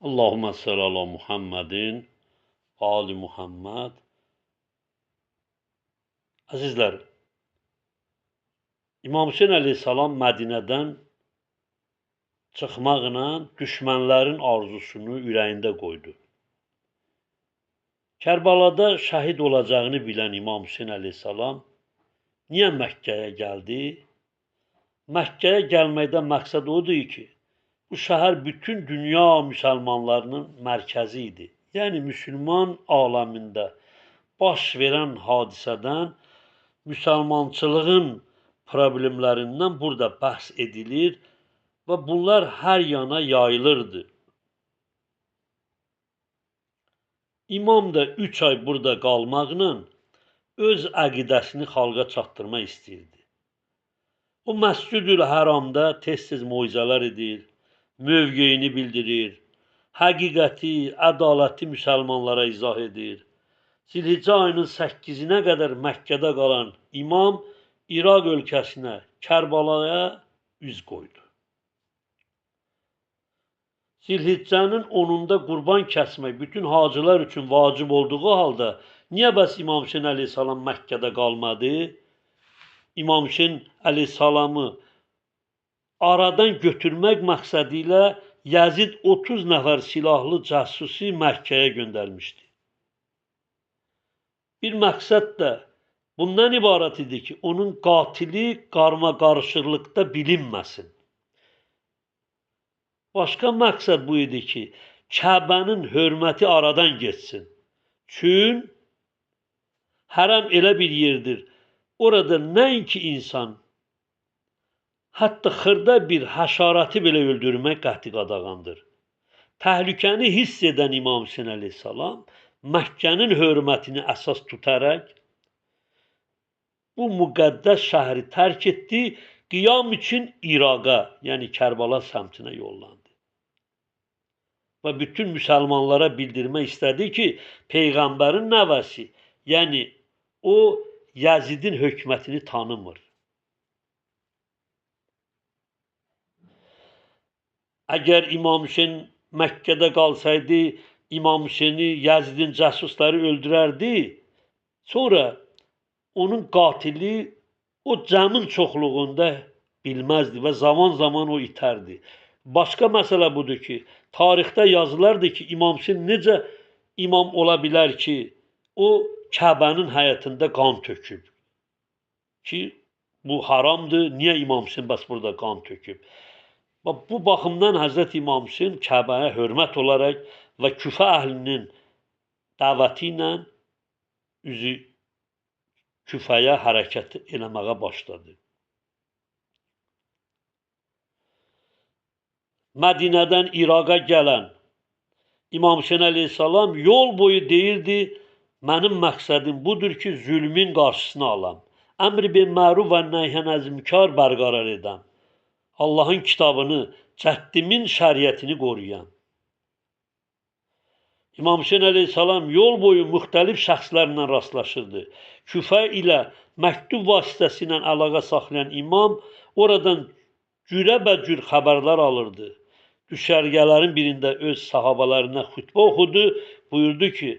Allahümme salli ala Muhammedin, Ali Muhammed. Azizler, İmam Hüseyin aleyhissalam Mədinədən çıxmaqla düşmənlərin arzusunu ürəyində qoydu. Kərbalada şəhid olacağını bilən İmam Hüseyin aleyhissalam niyə Məkkəyə gəldi? Məkkəyə gəlməkdən məqsəd odur ki, bu şəhər bütün dünya müsəlmanlarının mərkəzi idi. Yəni, müsəlman aləmində baş verən hadisədən, müsəlmançılığın problemlərindən burada bəhs edilir və bunlar hər yana yayılırdı. İmam da 3 ay burada qalmaqla öz əqidəsini xalqa çatdırmaq istəyirdi. O Məscid-ül Həramda tez-tez moizələr edir, mövqeyini bildirir, həqiqəti, ədaləti müsəlmanlara izah edir. Zilhiccə ayının 8-nə qədər Məkkədə qalan İmam İraq ölkəsinə, Kərbalaya üz qoydu. Zilhiccənin 10-unda qurban kəsmək bütün hacılar üçün vacib olduğu halda niyə bəs İmam Hüseyin əleyhissalam Məkkədə qalmadı? İmam Hüseyin əleyhissalamı aradan götürmək məqsədi ilə Yəzid 30 nəfər silahlı cəsusi Məkkəyə göndərmişdi. Bir məqsəd də bundan ibarət idi ki, onun qatili qarma-qarışıqlıqda bilinməsin. Başqa məqsəd bu idi ki, Kəbənin hörməti aradan geçsin. Çün hərəm elə bir yerdir. Orada nəinki insan, hətta xırda bir həşaratı belə öldürmək qəti qadağandır. Təhlükəni hiss edən İmam Hüseyin əleyhissalam Məkkənin hörmətini əsas tutaraq bu müqəddəs şəhəri tərk etdi, qiyam üçün İraqa, yəni Kərbala səmtinə yollandı. Və bütün müsəlmanlara bildirmək istədi ki, Peyğəmbərin nəvəsi, yəni o Yəzidin hökmətini tanımır. Əgər İmam Hüseyin Məkkədə qalsaydı, İmam Hüseyni Yəzidin cəsusları öldürərdi, sonra onun qatili o cəmin çoxluğunda bilməzdi və zaman-zaman o itərdi. Başqa məsələ budur ki, tarixdə yazılardı ki, İmam Hüseyin necə imam ola bilər ki, o Kəbənin həyətində qan töküb. Ki, bu haramdır, niyə İmam Hüseyin bəs burada qan töküb? Bu baxımdan Həzrət İmam Hüseyin Kəbəyə hörmət olaraq və Küfə əhlinin dəvəti ilə üzü Küfəyə hərəkət eləməyə başladı. Mədinədən İraqa gələn İmam Hüseyin əleyhissalam yol boyu deyirdi, mənim məqsədim budur ki, zülmün qarşısını alam. Əmr bil məruf və nəhy anil münkar bərqərar edəm. Allahın kitabını, cəddimin şəriətini qoruyam. İmam Hüseyin əleyhissalam yol boyu müxtəlif şəxslərlə rastlaşırdı. Küfə ilə məktub vasitəsilə əlaqə saxlayan imam oradan cürəbəcür xəbərlər alırdı. Düşərgələrin birində öz sahabalarına xütbə oxudu, buyurdu ki,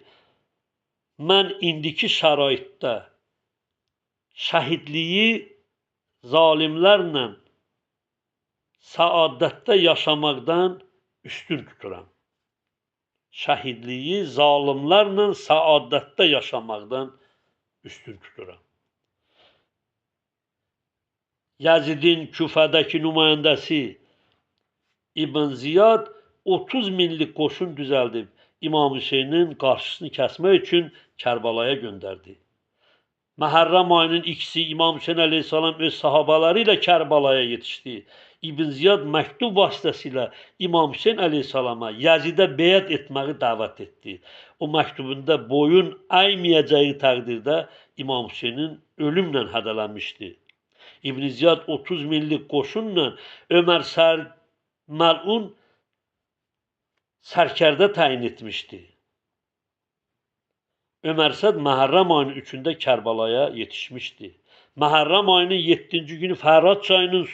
mən indiki şəraitdə şəhidliyi zalimlərlə səadətdə yaşamaqdan üstün tuturam. Şəhidliyi zalimlərlə səadətdə yaşamaqdan üstün tuturam. Yəzidin Küfədəki nümayəndəsi İbn Ziyad 30 minlik qoşun düzəldib İmam Hüseynin qarşısını kəsmək üçün Kərbalaya göndərdi. Məhərrəm ayının 2-si İmam Hüseyin əleyhissalam öz sahabaları ilə Kərbalaya yetişdi. İbn Ziyad məktub vasitəsilə İmam Hüseyin əleyhissalama Yəzidə beyət etməyi dəvət etdi. O məktubunda boyun əyməyəcəyi təqdirdə İmam Hüseynin ölümlə hədələnmişdi. İbn Ziyad 30 minlik qoşunla Ömər Məlun sərkərdə təyin etmişdi. Ömər Səd Məhərrəm ayının 3-də Kərbalaya yetişmişdi. Məhərrəm ayının 7-ci günü Fərrad çayının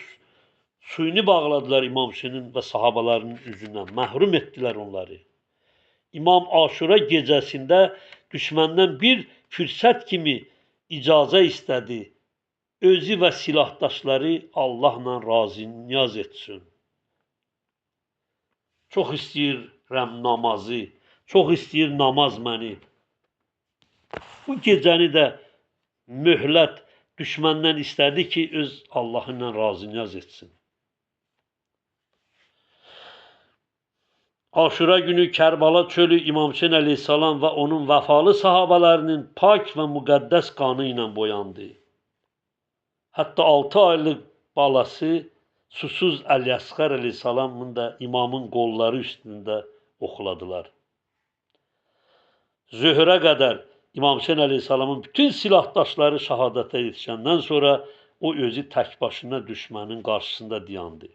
suyunu bağladılar İmam Hüseynin ve sahabalarının üzündən, məhrum etdilər onları. İmam Aşura gecəsində düşməndən bir fürsət kimi icazə istədi. Özü və silahdaşları Allahla razı niyaz etsin. Çox istəyirəm namazı, çox istəyir namaz məni. Bu gecəni də möhlət düşməndən istədi ki, öz Allahı ilə razı niyaz etsin. Aşura günü Kərbala çölü İmam Hüseyin əleyhissalam və onun vəfalı sahabələrinin pak və müqəddəs qanı ilə boyandı. Hətta 6 aylıq balası susuz Əli-Əsqər əleyhissalamın da imamın qolları üstündə oxladılar. Zöhrə qədər İmam Hüseyin əleyhissalamın bütün silahdaşları şəhadətə yetişəndən sonra o özü tək başına düşmənin qarşısında dayandı.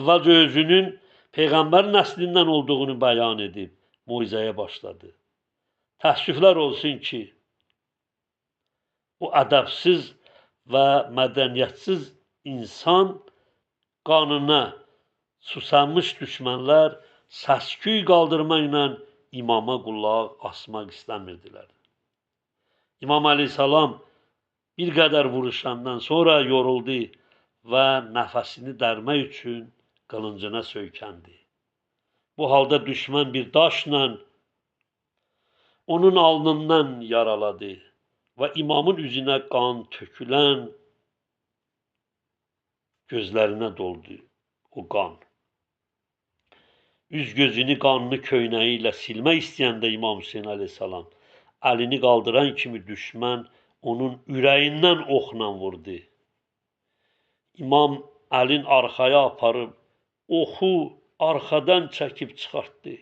Əvvəlcə özünün Peyğəmbər nəslindən olduğunu bəyan edib, moizəyə başladı. Təəssüflər olsun ki, o ədəbsiz və mədəniyyətsiz insan qanına susamış düşmənlər səsküy qaldırmaqla imama qulaq asmaq istəmirdilər. İmam əleyhissalam bir qədər vuruşandan sonra yoruldu və nəfəsini dərmək üçün qılıncına söykəndi. Bu halda düşmən bir daşla onun alnından yaraladı və imamın üzünə qan tökülən gözlərinə doldu o qan. Üz gözünü qanlı köynəyi ilə silmək istəyəndə İmam Hüseyin əleyhissalam əlini qaldıran kimi düşmən onun ürəyindən oxla vurdu. İmam əlin arxaya aparıb oxu arxadan çəkib çıxartdı.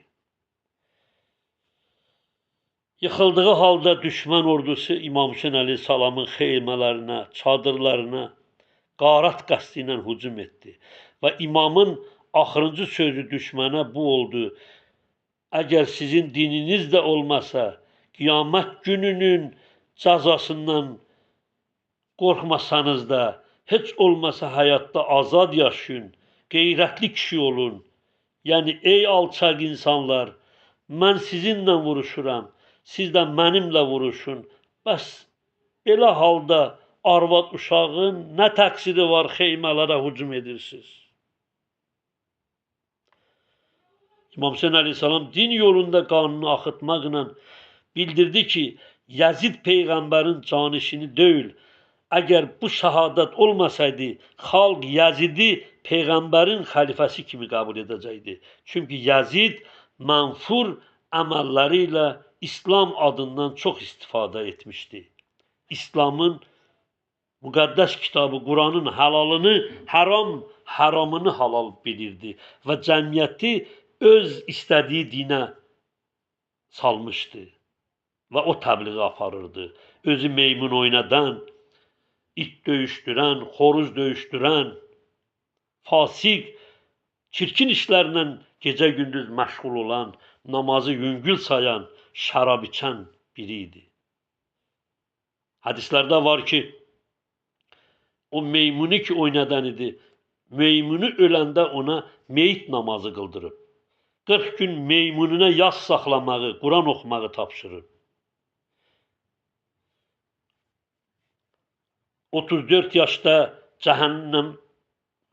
Yıxıldığı halda düşmən ordusu İmam Hüseyin əleyhissalamın xeymələrinə, çadırlarına qarat qəsdi ilə hücum etdi. Və imamın axırıncı sözü düşmənə bu oldu: əgər sizin dininiz də olmasa, qiyamət gününün cəzasından qorxmasanız da, heç olmasa həyatda azad yaşayın, qeyrətli kişi olun. Yəni, ey alçaq insanlar, mən sizinlə vuruşuram, siz də mənimlə vuruşun. Bəs belə halda arvad uşağın nə təqsiri var, xeymələrə hücum edirsiniz? İmam Hüseyin əleyhissalam din yolunda qanunu axıtmaqla bildirdi ki, Yazid Peyğəmbərin canişini deyil. Əgər bu şəhadət olmasaydı, xalq Yazidi Peyğəmbərin xəlifəsi kimi qəbul edəcəkdi. Çünki Yazid mənfur əməlləri ilə İslam adından çox istifadə etmişdi. İslamın müqəddəs kitabı Quranın həlalını haram, haramını halal bilirdi və cəmiyyəti öz istədiyi dinə salmışdı və o təbliği aparırdı. Özü meymun oynadan, it döyüşdürən, xoruz döyüşdürən, fasik, çirkin işlərlə gecə-gündüz məşğul olan, namazı yüngül sayan, şərab içən biri idi. Hədislərdə var ki, o meymunu ki oynadan idi, meymunu öləndə ona meyit namazı qıldırıb. 40 gün meymununa yas saxlamağı, Quran oxumağı tapşırıb. 34 yaşda cəhənnəm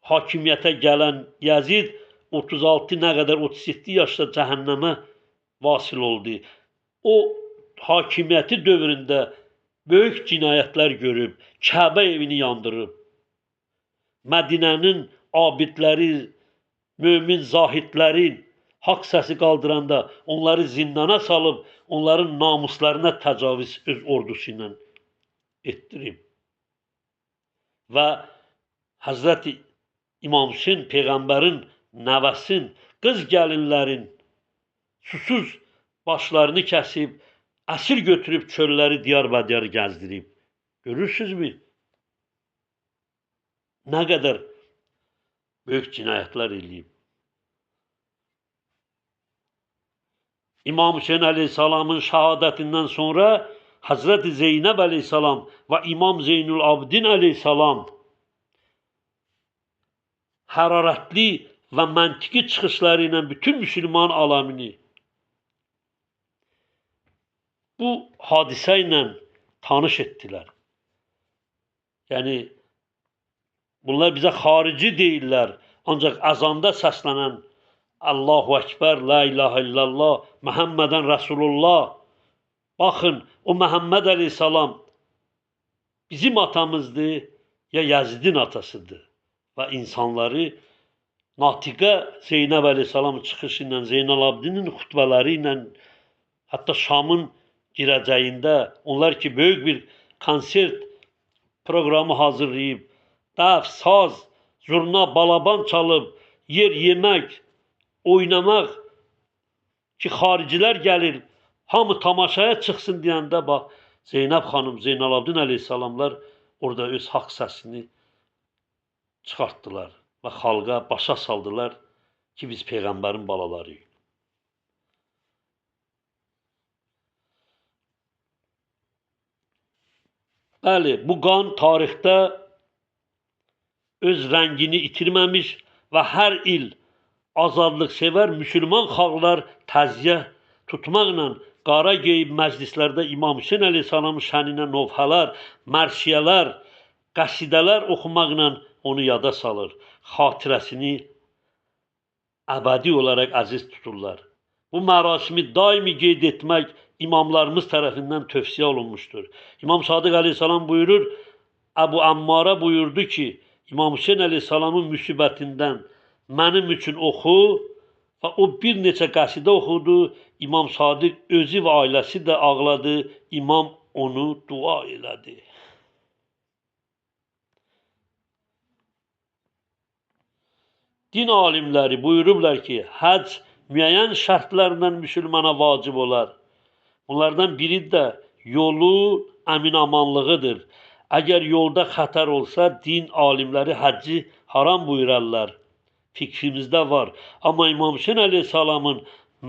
hakimiyyətə gələn Yazid 36 nə qədər 37 yaşda cəhənnəmə vasil oldu. O hakimiyyəti dövründə böyük cinayətlər görüb, Kəbə evini yandırıb. Mədinənin abidləri, mömin zahidləri haqq səsi qaldıranda onları zindana salıb, onların namuslarına təcavüz öz ordusu ilə etdirib. Və Həzrəti İmam Hüseyin Peyğəmbərin nəvəsin, qız gəlinlərin susuz başlarını kəsib, əsir götürüb çölləri diyar-bədiyar gəzdirib. Görürsünüzmü? Nə qədər böyük cinayətlər eləyib. İmam Hüseyin əleyhissalamın şəhadətindən sonra Həzrəti Zeynəb əleyhissalam və İmam Zeynül Abidin əleyhissalam hərarətli və məntiqi çıxışları ilə bütün müsəlman aləmini bu hadisə ilə tanış etdilər. Yəni bunlar bizə xarici deyirlər, ancaq əzanda səslənən Allahu Ekber, La ilahe illallah, Muhammeden Resulullah. Baxın, o Məhəmməd əleyhissalam bizim atamızdır, ya Yazidin atasıdır. Və insanları Natiqə Zeynəb əleyhissalamın çıxışı ilə, Zeynalabdinin xutbələri ilə, hətta Şamın girəcəyində onlar ki, böyük bir konsert proqramı hazırlayıb, dəf, saz, zurna, balaban çalıb, yer yemək, oynamaq ki, xaricilər gəlir, hamı tamaşaya çıxsın deyəndə, bax, Zeynəb xanım, Zeynalabdin əleyhissalamlar orada öz haqq səsini çıxartdılar və xalqa başa saldılar ki, biz Peyğəmbərin balalarıyıq. Bəli, bu qan tarixdə öz rəngini itirməmiş və hər il azadlıqsevər müsəlman xalqlar təziyə tutmaqla qara geyib məclislərdə İmam Hüseyn əleyhissalamın şəninə novhələr, mərsiyələr, qəsidələr oxumaqla onu yada salır. Xatirəsini əbədi olaraq əziz tuturlar. Bu mərasimi daimi qeyd etmək imamlarımız tərəfindən tövsiyə olunmuşdur. İmam Sadiq əleyhissalam buyurur, Əbu Əmmara buyurdu ki, İmam Hüseyn əleyhissalamın müsibətindən mənim üçün oxu və o bir neçə qəsidə oxudu. İmam Sadiq özü və ailəsi də ağladı. İmam onu dua elədi. Din alimləri buyurublar ki, həc müəyyən şərtlərlə müsəlmana vacib olar. Bunlardan biri də yolu əminamanlığıdır. Əgər yolda xətər olsa, din alimləri həcci haram buyurarlar. Fikrimizdə var. Amma İmam Hüseyn əleyhissalamın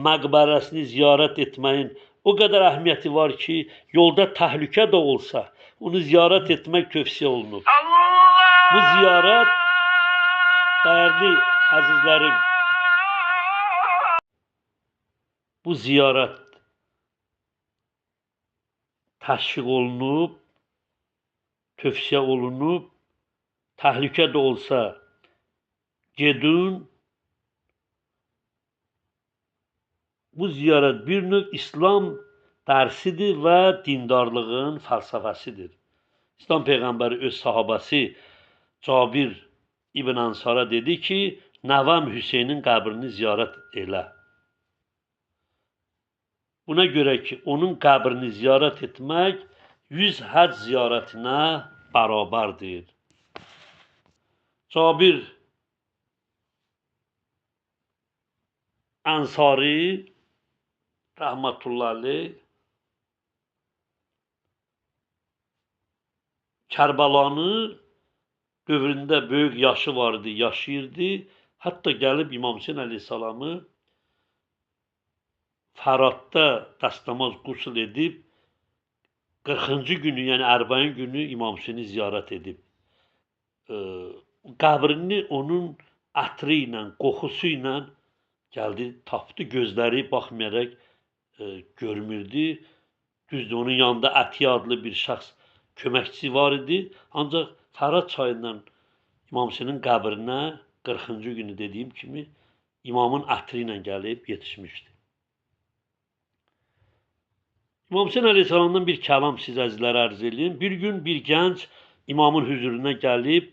məqbərəsini ziyarət etməyin o qədər əhəmiyyəti var ki, yolda təhlükə də olsa, onu ziyarət etmək tövsiyə olunur. Bu ziyarət, dəyərli əzizlərim, bu ziyarət təşviq olunub, tövsiyə olunub, təhlükə də olsa, gedin. Bu ziyarət bir növ İslam dərsidir və dindarlığın fəlsəfəsidir. İslam Peyğəmbəri öz sahabəsi Cabir İbn Ansara dedi ki, nəvəm Hüseynin qəbrini ziyarət elə. Buna görə ki, onun qəbrini ziyarət etmək 100 həc ziyarətinə bərabərdir. Cabir Ansari rəhmətullah aleyh Kərbəlanı dövründə böyük yaşı vardı, yaşayırdı. Hətta gəlib İmam Hüseyn əleyhissalamı Fəradda dəstəmaz qüsl edib 40-cı günü, yəni Ərbəin günü İmam Hüseyni ziyarət edib. Qəbrini onun ətri ilə, qoxusu ilə gəldi, tapdı, gözləri baxmayaraq görmürdü. Düzdür, onun yanında Ətiyə adlı bir şəxs köməkçisi var idi. Ancaq Fərad çayından İmam Hüseynin qəbrinə 40-cı günü dediyim kimi imamın ətri ilə gəlib yetişmişdi. İmam Hüseyn əleyhissalamdan bir kəlam sizə əzizlərə ərz edeyim. Bir gün bir gənc imamın hüzuruna gəlib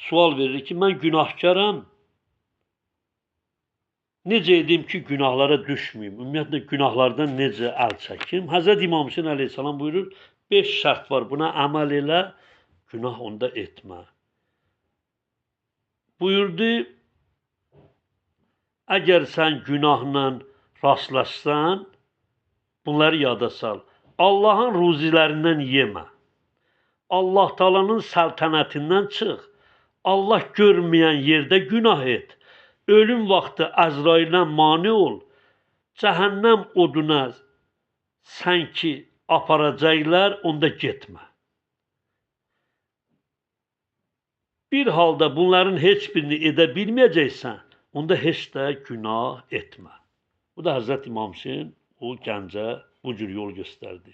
sual verir ki, mən günahkaram. Necə edim ki, günahlara düşməyim? Ümumiyyətlə, günahlardan necə əl çəkim? Həzrət İmam Hüseyn əleyhissalam buyurur, 5 şərt var, buna əməl elə, günah onda etmə. Buyurdu, əgər sən günahla rastlaşsan, bunları yada sal. Allahın ruzilərindən yemə. Allah Taala'nın səltənətindən çıx. Allah görməyən yerdə günah et. Ölüm vaxtı Əzrailə mane ol. Cəhənnəm oduna sən ki aparacaqlar, onda getmə. Bir halda bunların heç birini edə bilməyəcəksən, onda heç də günah etmə. Bu da Həzrət İmam Hüseyn o gəncə bu cür yol göstərdi.